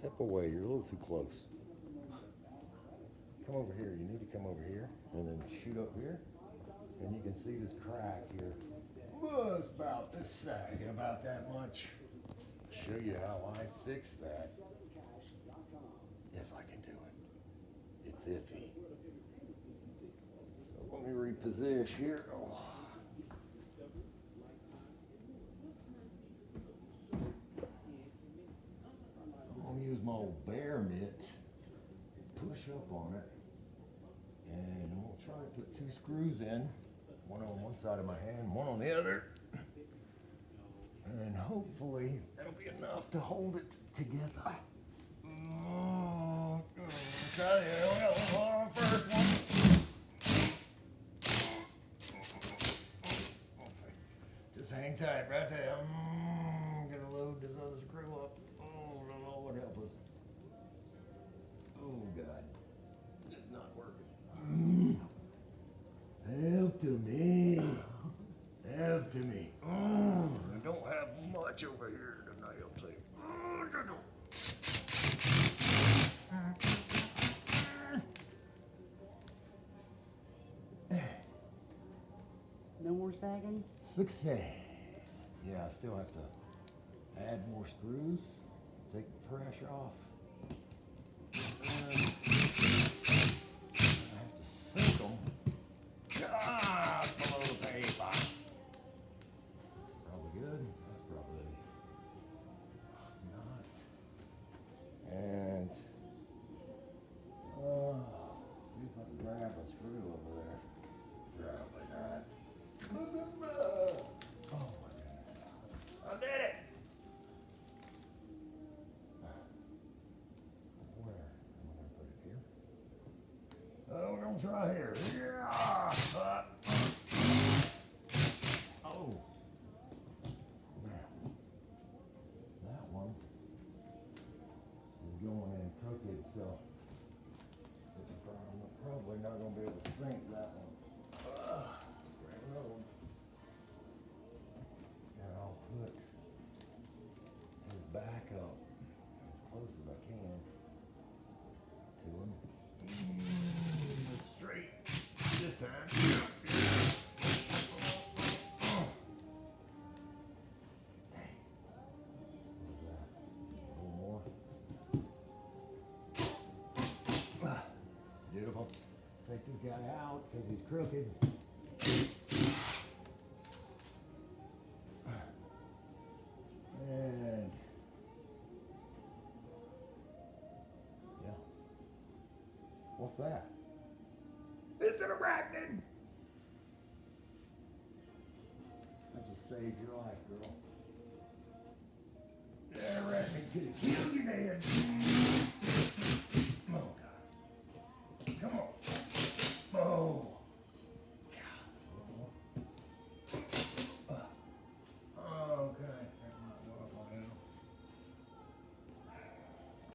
Step away, you're a little too close. Come over here, you need to come over here and then shoot up here. And you can see this crack here. Well, it's about this sagging about that much. Show you how I fix that. If I can do it. It's iffy. So let me reposition here. Oh. I'm gonna use my old bear mitt, push up on it, and I'm gonna try to put 2 screws in, one on one side of my hand, one on the other, and hopefully that'll be enough to hold it together. Oh, try the first one. Just hang tight right there. Gonna load this other screw up. Oh, Lord help us. Oh, God. It's not working. Help to me. Help to me. I don't have much over here tonight, I'll say. No more sagging? Success. Yeah, I still have to add more screws, take the pressure off. I have to sink them just below the paper. That's probably good. That's probably not. And see if I can grab a screw over there. Probably not. Oh my goodness. I did it! Where am I going to put it here? Oh, we're going to try here. Yeah! Oh. Now, that one is going in crooked, so I'm probably not going to be able to sink that one. Grab another one. And I'll put his back up as close as I can to him. Straight this time. Dang. What was that? A little more. Beautiful. Take this guy out because he's crooked. And yeah. What's that? It's an arachnid! I just saved your life, girl. That arachnid could have killed you, Dad.